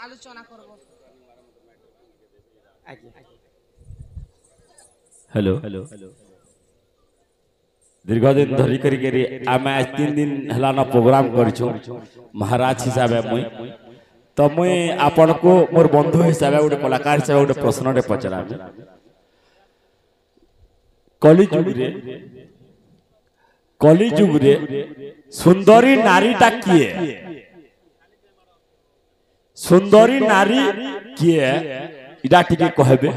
আলোচনা করব। हेलो दीर्घ दिन धरिक आम आज 3 दिन है प्रोग्राम करूँ महाराज हिसाब मुई तो मुई आपण को मोर बंधु हिसाब गोटे कलाकार हिसाब गोटे प्रश्न पचरा कली जुग रे सुंदरी नारीटा किए सुंदरी नारी किए इटा टिके कहबे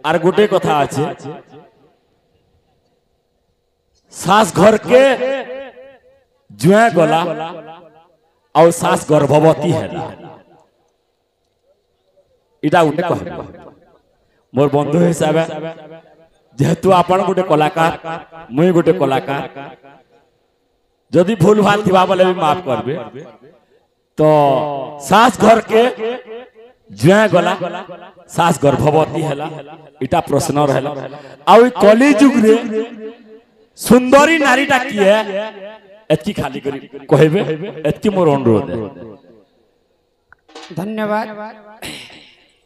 आर गोटे कथा আছে सास घर के जुआ गला और सास गर्भवती है इटा गोटे कहबे मोर बंधु हिसाब जेहेतु आपण गोटे कलाकार मुई गोटे कलाकार जदि भूल भाल थिबा बोले भी माफ करबे तो सास घर के जुआ गला सास गर्भवती है इटा प्रश्न रहला आ कली जुग रे सुंदरी नारीटा किए एतकी खाली करी कहबे एतकी मोर अनुरोध है। धन्यवाद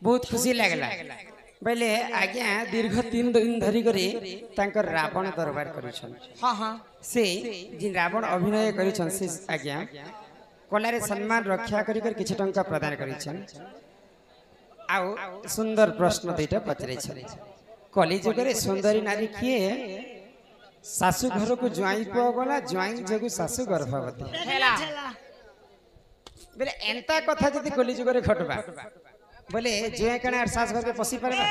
बहुत खुशी लागला पहले आज्ञा दीर्घ 3 दिन धरी करी तांकर रावण दरबार करिछन। हाँ हाँ से जिन रावण अभिनय करिछन से आज्ञा कलारे सम्मान रक्षा करी कर किछ टंका प्रदान करिछन। आउ सुंदर प्रश्न दुईटा पचरे छले कली जुग रे सुंदरी नारी किए सासु घर को ज्वाई पो गला ज्वाई जगु सासु गर्भवती हेला बोले एंता कथा जदी कली जुग रे घटबा बोले जे कने सास घर के पसी परबा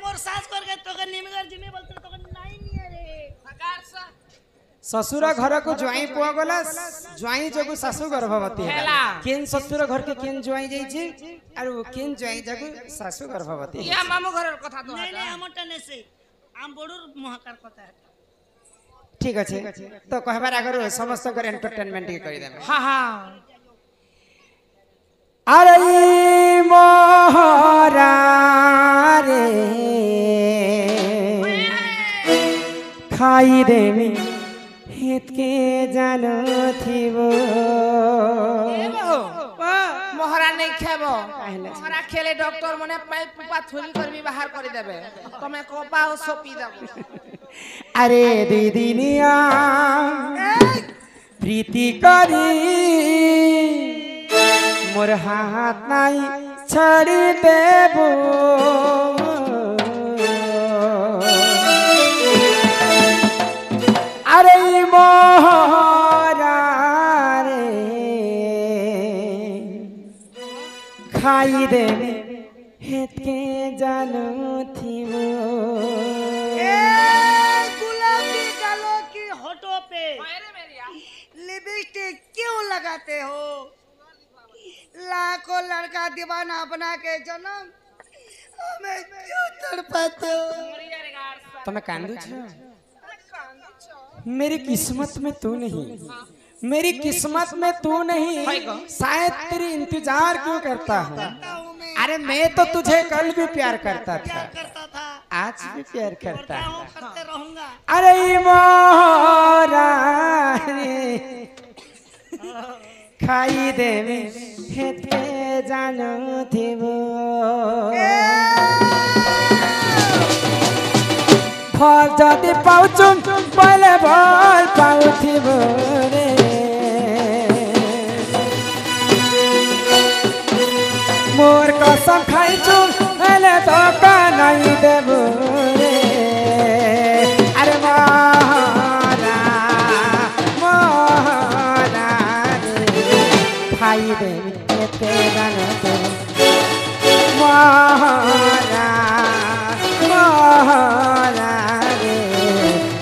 मोर सास कर के तो निमगर जिमे बोलते तो नहीं निये रे फकार सा ससुर घर को ज्वाई पो गला ज्वाई जगु सासु गर्भवती हेला केन ससुर घर के केन ज्वाई जाई छी आरो केन ज्वाई जगु सासु गर्भवती या मामू घर कथा तो नहीं नहीं हमटा ने से आम बडुर महाकार कथा है। ठीक अच्छे तो कहबार आगर समस्त कर एंटरटेनमेंट के करी देबे। हाँ हाँ अरे मोहरा रे खाई देमी हित के जानो थिबो मोहरा नहीं खेबो मोहरा खेले डॉक्टर मने पाइप पुपा थुली करबी बाहर कर देबे तमे कोपा ओ सोपी देबो। अरे दीदिनिया प्रीति करी मोर हाथ नाई छड़ी देबो अरे मोहरा रे खाई देबे हेत के जानो थिबो गुलाबी गालों की होठों पे लिपस्टिक क्यों लगाते हो? लाखों लड़का दीवाना बना के जन्म हमें क्यों तड़पाते हो? तुम्हें कांदू छ मेरी किस्मत में तू नहीं मेरी किस्मत में तू नहीं शायद तेरी इंतजार क्यों करता हूँ। अरे मैं तो तुझे कल भी प्यार करता था आज भी प्यार करता हूँ करते रहूंगा। अरे मोरा रे खाई देवे हेते जानो थिबो फल जदि पाउछु पहिले भल पाउथिबो रे मोर कसम खाइछु हेले धोका नहीं देबो रे अरे मोहरा मोहरा रे खाई देवी एते जानो थिबो मोहरा मोहरा रे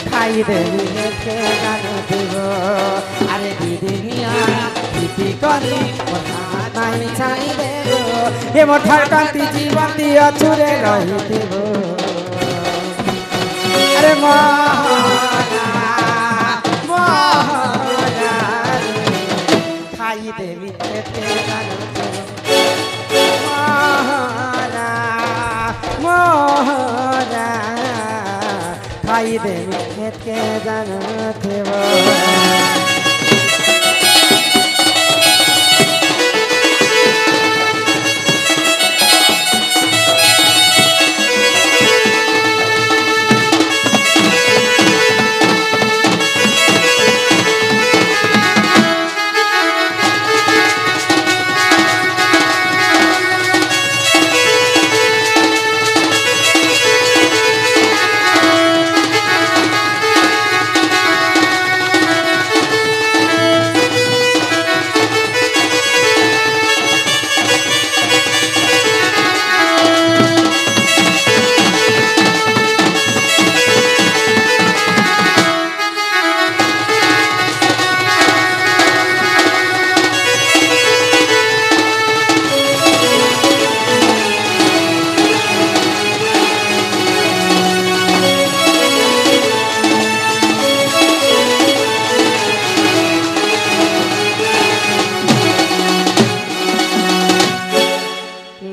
खाई देवी एते जानो थिबो अरे दीदिनिया प्रीति करी नाई छाई देबो हे मोठार कांति जीवंती अछुरे रहिथिबो अरे मोहरा मोहरा खाई देवी एते जानो मोहरा मोहरा खाई देवी एते जानो थिबो।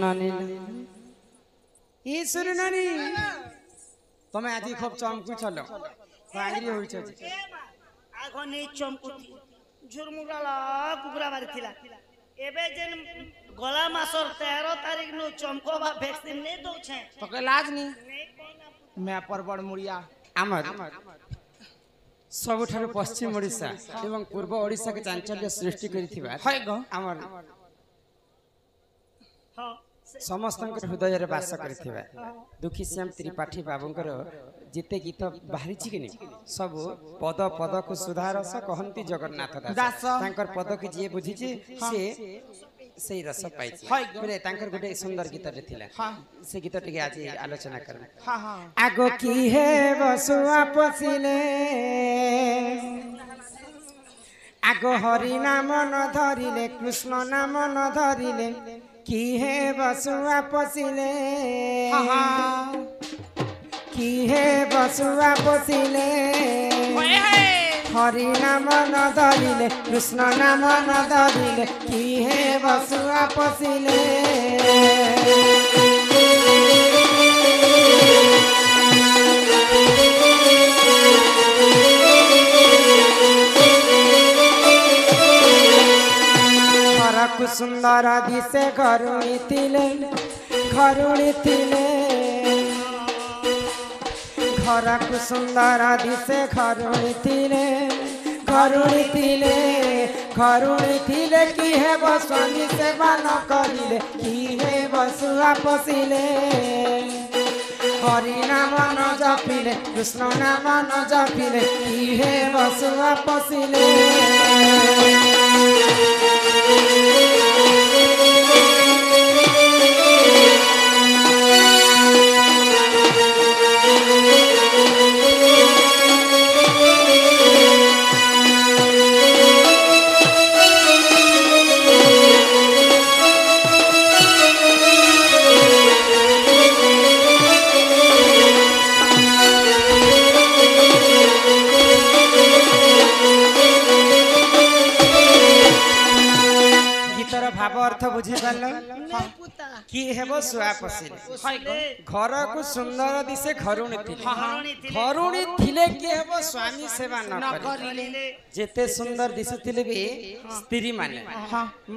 नानी ई सुन नानी तमे आज खूब चमकू चलो बांगरी होइछ आग नहीं चमकुती झुरमुराला कुकुरा बारी थिला एबे जेन गला मासर 13 तारीख नो चमकोबा वैक्सीन नहीं दो छे तो के लाज नहीं मैं परबड़ मुड़िया आमर सबुठारु पश्चिम ओडिशा एवं पूर्व ओडिशा के चांचल्य सृष्टि करिथिबा है गो आमर हां समस्त हृदय रे वास करिथिबा दुखी श्याम त्रिपाठी बाबूंकर जिते गीत बाहरी कि नहीं सब पद पद को सुधारस कहंती जगन्नाथ दास तांकर पद के जे बुझी से सही रस पाई बोले तांकर गोटे सुंदर गीत रे थिला से गीत टिके आज आलोचना कर हां हां आगो की हे बसुआ पसिले आगो हरि नाम न धरिले कृष्ण नाम न धरिले की हे बसुआ पसिले की हे बसुआ पसिले हरि नाम न धरिले कृष्ण नाम न धरिले की हे बसुआ पसिले घरकु सुंदर दिसे घरुणी थिले घरकु सुंदर दिसे घरुणी थिले की हे स्वामी सेवा न करिले की हे बसुआ पसिले हरि नाम न जपिले कृष्ण नाम न जपिले की हे बसुआ पसिले अर्थ बुझी पाल कि हेबो सुआ पसिले घर को सुंदर दिसे घरुणी थिले कि हेबो स्वामी सेवा न करिले जेते सुंदर दिसुथिले भी स्त्री माने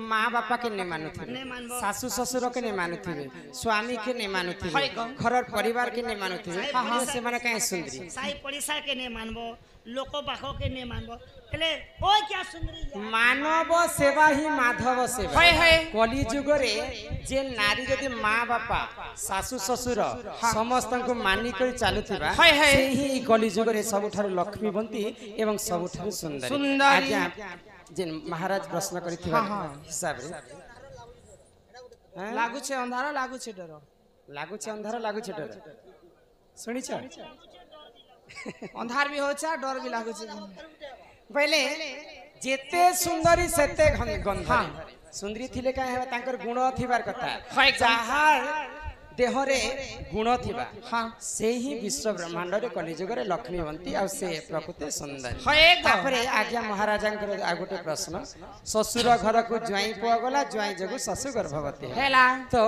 माँ बापा के ने मानुथिबे सासु ससुर के ने मानुथिबे स्वामी के ने मानुथिबे घर परिवार के ने मानुथिबे से माने काहे सुंदरी साई पड़िसा के ने मानबो लोक बाखो के ने मानबो एले ओ क्या सुंदरी मानव सेवा ही माधव सेवा कली जुग रे जे नारी जदि माँ बापा सासु ससुर समस्त को मानी कर चालुथिबा से ही कली जुग रे सबठार लक्ष्मीवंती एवं सबठार सुंदर आज्ञा जे महाराज प्रश्न करिथिबा हिसाब रे लागु छे अंधारा लागु छे डर लागु छे अंधारा लागु छे डर सुनी छ अंधार भी हो छे डर भी लागु छे पहले जेते सुंदरी सेते गंध सुंदरी थिले का है तांकर गुण थिबार कथा जहार देह रे गुण थिबा से ही विश्व ब्रह्मांड रे कलिजुग रे लक्ष्मीवंती आ से प्रकृति सुंदर तापरे आज्ञा महाराजंकर आ गोटे प्रश्न ससुर घर को ज्वाई पुआ गला ज्वाई जगु ससु गर्भवती हेला तो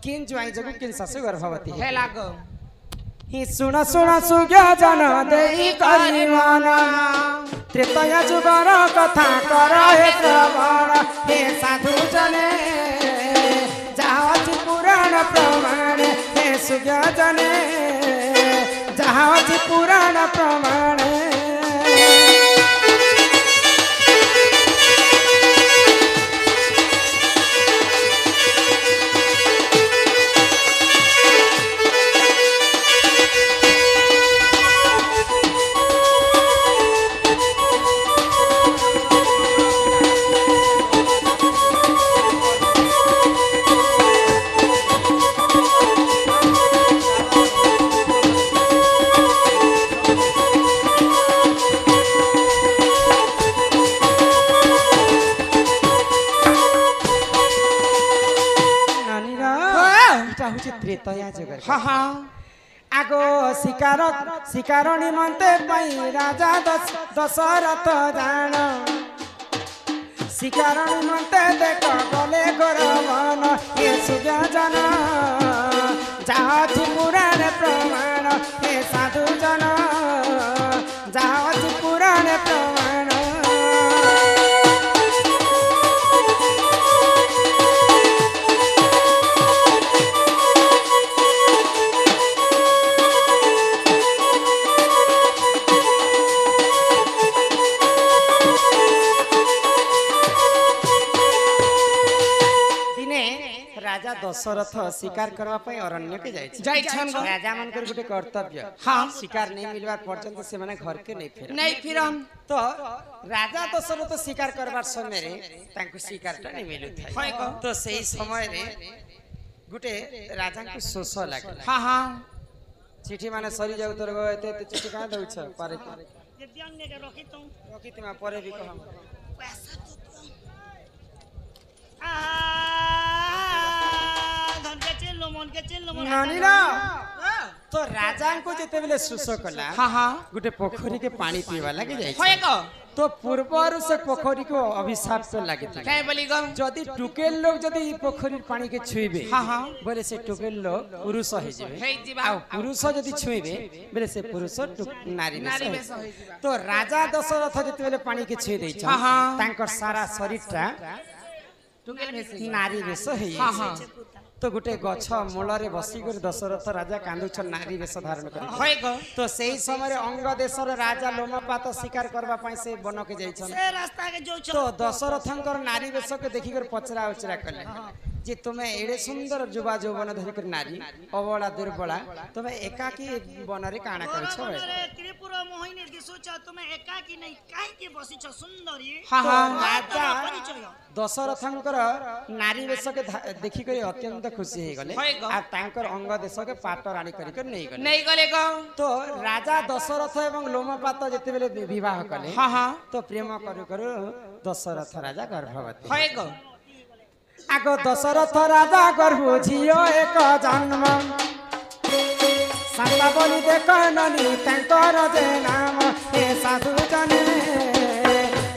किन ज्वाई जगु किन ससु गर्भवती हेला गो ही सुन सुन सुज्ञ जन देई करिवाना त्रेतय जुगर कथा कर हे श्रवण हे साधु जने जाओ पुराण प्रमाण हे सुज्ञ जने जाओ पुराण प्रमाण त्रेतया जगर आगो शिकार निमंते पई राजा दशरथ जान शिकार निमंते देख गले गरवन ये सुज्ञ जन जाओ पुराण प्रमाण हे साधु जन जाओ पुराण प्रमाण राजा दशरथ शिकार करबा पई अरण्य के जाय छन गो। राजा मन कर गुटे कर्तव्य हाँ। शिकार नहीं मिलवा पर्यंत से माने घर के नहीं फेर नहीं फिरम तो राजा दशरथ शिकार करबार समय रे तांको शिकारटा नहीं मिलु होय थाय गो। तो सही समय रे गुटे राजा को शोष लागल हाँ हाँ चिठी माने सरी जाउ तोर गो एते चिठी का दउ छ पारे ये ध्यान ने के रखी तुम रखी तिमा परे भी कहम पैसा तो धन के चिल्लो मन के चिल्लो मन नानी ना तो राजा को जेते बेले शोष कला हाँ हाँ गुटे पोखरी के पानी पीवा लागे जाय होय गो। तो पूर्वर से पोखरी को अभिशाप तो लागे काय बोली गो। जदि टुकेल लोग जदि पोखरी पानी के छुईबे हाँ हाँ बोले से टुकेल लोग पुरुष हो जिवे हे जीवा आ पुरुष जदि छुईबे बोले से पुरुष नारी नारी में बेस होई जीवा तो राजा दशरथ जति बेले पानी के छुई दै छ हाँ, हाँ। तांकर सारा शरीरटा टुकेल भेसी नारी बेस होई हाँ हाँ तो गुटे गछ मूଳରେ बसी कर दशरथ राजा कांदुछ नारी बेस धारण कर होय गो। तो सेही समय अंग देशर राजा लोमपात शिकार करबा पई से वन के जाय छन से रास्ता के जो तो दशरथंकर नारी बेश के देखी कर पचरा उचरा कले जे तुम्हें एड़े सुंदर जुबा जौवन धरी कर नारी अबला दुर्बला तुम्हें एकाकी वन रे काना कर छ अरे त्रिपुर मोहिनी दिसुच तुम एकाकी नहीं काहे के बसी छ सुंदरी हाँ हाँ राजा परिचय दशरथंकर नारी बेश के देखी कर अत्यंत खुशी हे गले होय गो। आ तांकर अंग देश के पाट रानी करी कर नहीं गले नहीं गले गो। तो राजा दशरथ एवं लोमपात जेते बेले विवाह कले हाँ हाँ तो प्रेम करू करू दशरथ राजा गर्भवती होय गो। आगो दशरथ राजा गर्भु झियो एक जन्म साता बोली देख ननी तांकर जे नाम हे साधु जने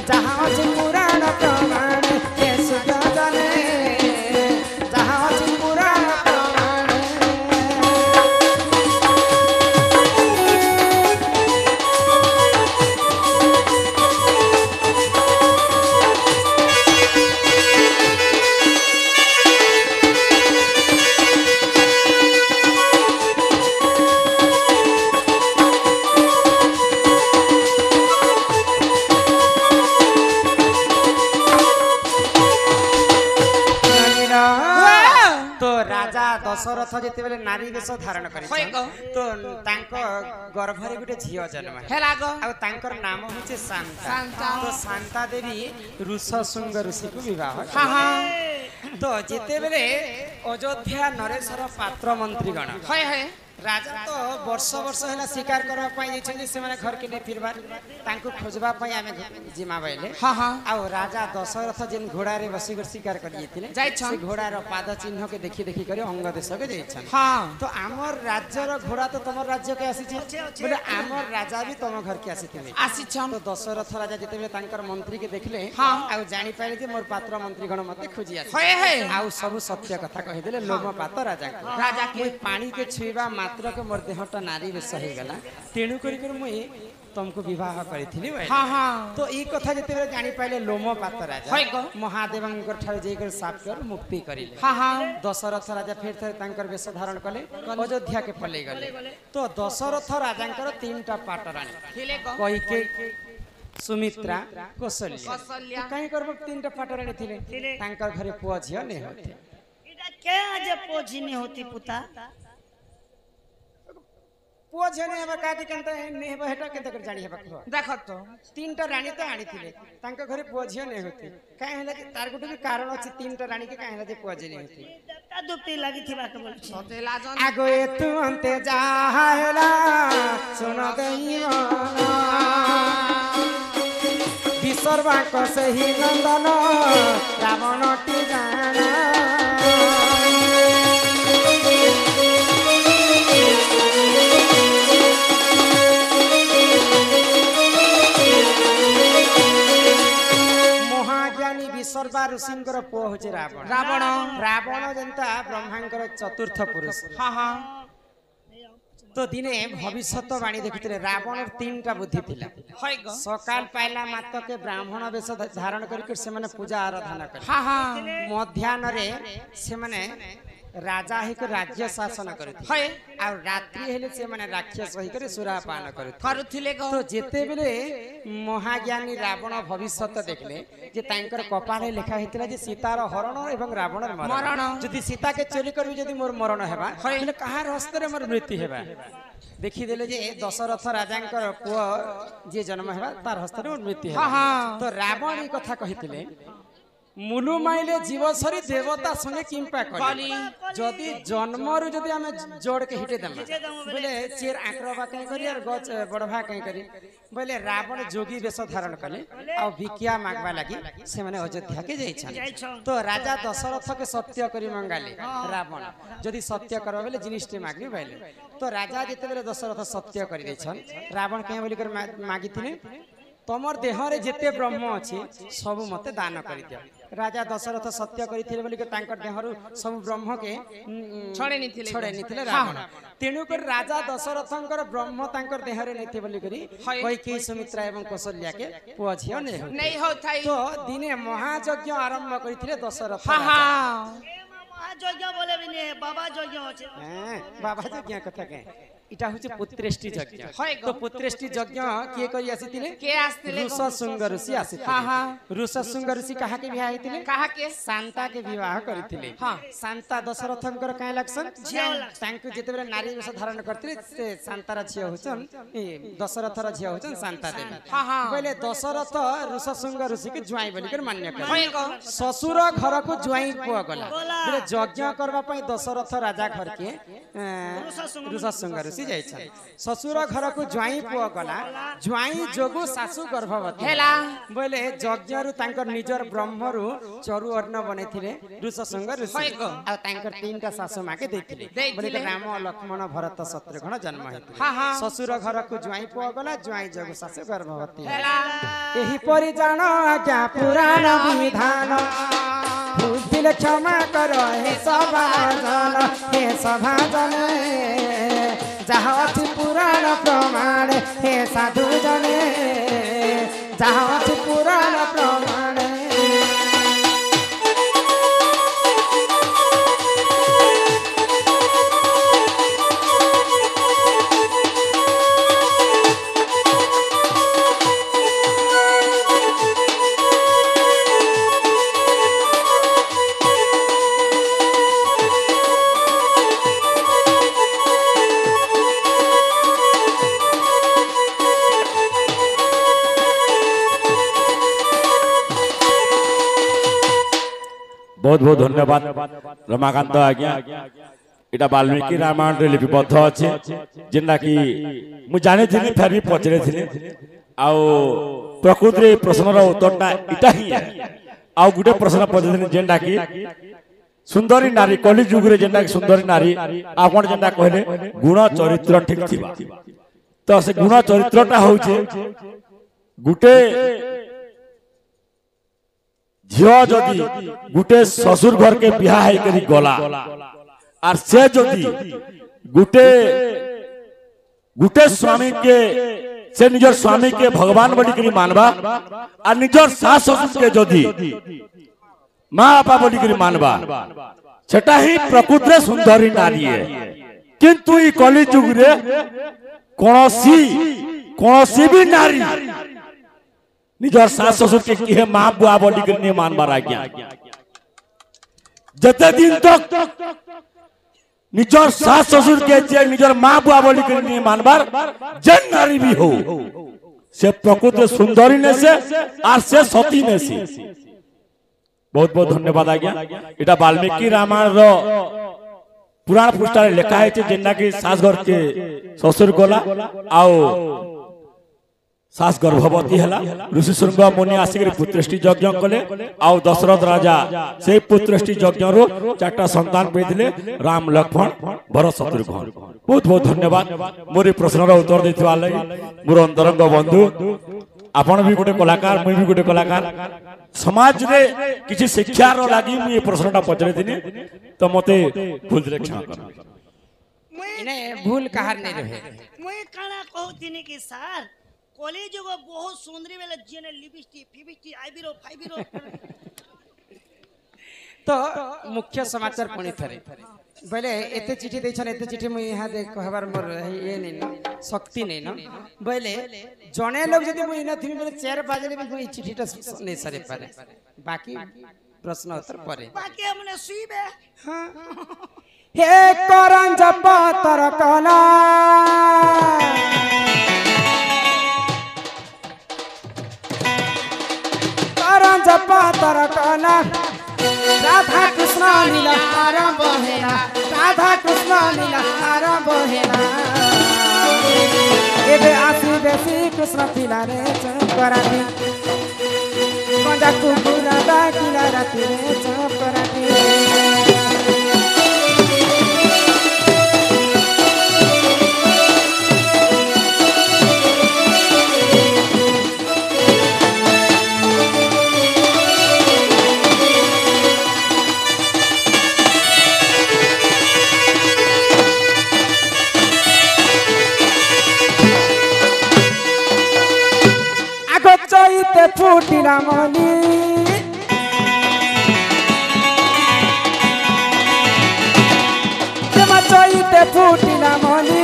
जहाँ अछि पुराण प्रमाण हे सुध जने जहाँ अछि पुराण प्रमाण तो राजा दशरथ जेते बेले नारी वेश धारण होय करि गो। तो तांको गर्भरे गुटे झियो जन्म हेला गो। आ तांकर नाम होचे शांता शांता। तो शांता देवी ऋषशृंग ऋषि को विवाह हाँ हाँ तो जेते बेले अयोध्या नरेश्वर पात्र मंत्री गण होय होय राजा तो वर्ष वर्ष हैला शिकार करबा पई जेछन से माने घर के ने फिरबार तांको खोजबा पई आमे जिमा बैले हाँ हाँ आ राजा दशरथ जिन घोड़ा रे बसी कर शिकार करिए थिले जाय छन। से घोड़ा रो पाद चिन्ह के देखि देखि करे अंग देश के जाइछन हाँ तो आमर राज्य रो घोड़ा तो तमर राज्य के आसी छे बोले आमर राजा भी तम घर के आसी थिले आसी छन। तो दशरथ राजा जेते बेले तांकर मंत्री के देखले हाँ। आ जानि पाइले जे मोर पात्र मंत्री गण मते खोजी आसी होय होय आ सब सत्य कथा कहि देले लोम पात राजा को राजा के। मुई पानी के छुईबा मात्र के मोर देहटा नारी बेस हे गला तेणु करी कर मुई तुमको विवाह करिथिली हाँ हाँ तो ई कथा जेते बेले जानि पाइले लोम पात राजा होय गो। महादेवंकर ठार जेकर साप कर मुक्ति करिले हाँ हाँ दशरथ राजा फिर थे तांकर वेश धारण कले अयोध्या के पले गले तो दशरथ राजांकर तीनटा पाट रानी हेले गो। कहिके सुमित्रा कौशल्या कौशल्या। कहीं करब तीनटा पाट रानी थिले तांकर घरे पुआ झियो ने होते इटा के आज पोझिनी होती पुता पुआ झियो ने हेबा काटी केनता ने हेबा हेटा केनता कर जानी हेबा खवा देखो तो तीनटा रानी तो आनी थिले तांकर घरे पुआ झियो ने होते काहे होला कि तार गुटे भी कारण अछि तीनटा रानी के काहे होला जे पुआ झियो ने होते देवता दुपटी लगी थी बात बोल छी सतेला जन आगो ए तू अंते जाहला सुन दैवाना विसर्वा को सही नंदन रावण टी जाना महाज्ञानी विसर्वा ऋषिंकर पुओ होचे रावण रावण रावण जनता ब्रह्मांकर चतुर्थ पुरुष हाँ हाँ तो दिने भविष्यत वाणी देखुते रावण 3टा बुद्धि थिला होय गो सकाल पाइला मात्र के ब्राह्मण वेश धारण करके से माने पूजा आराधना करे हाँ हाँ मध्याह्न रे से माने राजा ही को राज्य शासन करे होय और रात्रि हेले से माने राक्षस होई करे सुरापान करे करुथिले गो तो जेते बेले महाज्ञानी रावण भविष्यत देखले जे तांकर कपाले लेखा हेतिला जे सीतार हरण एवं रावणर मरण मरण। जदि सीता के चोरी करबी जदि मोर मरण हेबा हेले कहार हस्ते मोर मृत्यु हेबा देखि देले जे दशरथ राजांकर पुओ जे जन्म हेबा तार हस्ते मोर मृत्यु हेबा हाँ हाँ तो रावण ई कथा कहितिले मुलु माइले जीव सरी देवता संगे किंपा कली जदि जन्मरु जदि हमें जोड़ के हिटे दम बोले चेर आंकड़वा कहीं करी और गच बड़भा कहीं करी बोले रावण जोगी वेश धारण कले आ भिकिया मागवा लगी से माने अयोध्या के जाइछन तो राजा दशरथ के सत्य करी मंगाले रावण जदि सत्य करबा बोले जिनिसटे मागबी बोले तो राजा जेते बेले दशरथ सत्य करी दैछन रावण कहीं बोली कर मागिथिले तमर देहरे जेते ब्रह्म अछि सब मते दान करि दियो राजा दशरथ सत्य करिथिले बोली के तांकर देहरु सब ब्रह्म के छड़े निथिले रावण तेनु कर राजा दशरथंकर ब्रह्म तांकर देहरे नैथे बोली करी कैकेयी सुमित्रा एवं कौशल्या के पुआ झियो नहीं हो थाई तो दिने महायज्ञ आरंभ करिथिले दशरथ हाँ हाँ महायज्ञ बोले भी नहीं बाबा यज्ञ अछि बाबा यज्ञ कथा के इटा होचे पुत्रेष्टि यज्ञ होय गो। तो पुत्रेष्टि यज्ञ के करी आसीथिले के आस्तिले गो? ऋषशृंग ऋषि आसीथिले हाँ हाँ ऋषशृंग ऋषि कहा के विवाह हेतिले कहा के शांता के विवाह करिथिले हाँ। शांता दशरथंकर काहे लागसन झियो लागसन। तांको जेतेबेले नारी वेश धारण करथिले से शांतार झियो होचन ए दशरथर झियो होचन शांता देवी हाँ हाँ पहिले दशरथ ऋषशृंग ऋषि के ज्वाई बोली कर मान्य होय करे गो ससुर घर को ज्वाई पुआ गला बोले यज्ञ करबा पई दशरथ राजा घर के ऋषशृंग ऋषि जाइछन ससुर घर को ज्वाई पुआ गला ज्वाई जोगु सासु गर्भवती हेला बोले यज्ञ रु तांकर निजर ब्रह्म रु चरु अन्न बनेथिले ऋषशृंग ऋषि होय गो। आ तांकर 3टा सासु माके देथिले बोले के राम लक्ष्मण भरत शत्रुघ्न जन्म हेतिले हाँ हाँ ससुर घर को ज्वाई पुआ गला ज्वाई जोगु सासु गर्भवती हेला एही परि जान आज्ञा पुराण विधान भूल क्षमा करो हे सभाजन हे सभाजन जहाँ अछि पुराण प्रमाण हे साधु जने जहाँ अछि पुराण प्रमाण बहुत बहुत धन्यवाद रमाकांत आज्ञा इटा वाल्मीकि रामायण रे लिपिबद्ध अछि जेना कि मु जाने थिनी फेर भी पचरे थिनी आउ प्रकृति रे प्रश्न रो उत्तरटा इटा ही है आउ गुटे प्रश्न पचरे जेना कि सुंदरी नारी कली युग रे जेना कि सुंदरी नारी आपण जेना कहले गुण चरित्र ठीक थिबा तो से गुण चरित्रटा होउचे गुटे झियो जदि गुटे ससुर घर के बियाह है करी गला और से जदि गुटे गुटे स्वामी के से निजर स्वामी के भगवान बोली करी मानबा और निजर सास ससुर के जदि मां बापा बोली करी मानबा सेटा ही प्रकृति सुंदरी नारी है किंतु ई कली युग रे कोनोसी भी नारी निजर सास ससुर के किहे मां बुआ बोली के नहीं मानबार आज्ञा जते दिन तक निजर सास ससुर के जे निजर मां बुआ बोली के नहीं मानबार जन नारी भी हो से प्रकृति सुंदरी ने से और से सती ने से बहुत बहुत धन्यवाद आज्ञा इटा वाल्मीकि रामायण रो पुराण पृष्ठा लिखा है जेना कि सास घर के ससुर गला आओ सास गर्भवती हला ऋषिशृंग मुनि आसिक पुत्रेष्टि यज्ञ कले आउ दशरथ राजा से पुत्रेष्टि यज्ञ रो 4टा संतान पेदिले राम लक्ष्मण भरत शत्रुघ्न बहुत बहुत धन्यवाद मोर प्रश्न रो उत्तर देथिबा लागि मोर अंतरंग बंधु आपण भी गोटे कलाकार मुई भी गोटे कलाकार समाज रे किछि शिक्षा रो लागि मुई ए प्रश्नटा पचरे दिने तो मते भूल रे क्षमा कर इने भूल कहार नहीं रहे मुई काना कहतिनी कि सर कॉलेज को बहुत सुंदरी बेले जेने लिपस्टिक फिबिस्टिक आईब्रो फाइब्रो तो मुख्य समाचार पुणी थरे बोले एते चिठी दैछन एते चिठी मुई यहाँ देख कहबार मोर ये नहीं न शक्ति नहीं न बोले जने लोग जदी मुई न थिमी बोले 4 बजे भी मुई चिठीटा नहीं सरे पारे बाकी प्रश्न उत्तर परे बाकी हमने सुईबे हां हे करन जप तर कला करन जप तर कला राधा कृष्ण लीला आरंभ हेला राधा कृष्ण लीला आरंभ हेला एबे आसी बेसी कृष्ण पिला रे चपराती कंजा कुकुरा डाकिला राती रे चपराती चैते फुटिला मनी चैते फुटिला मनी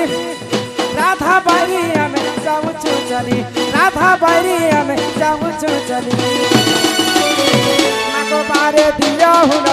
राधा बारी आमे जाऊछु चली राधा बारी आमे जाऊछु चली माको बारे दिया हुन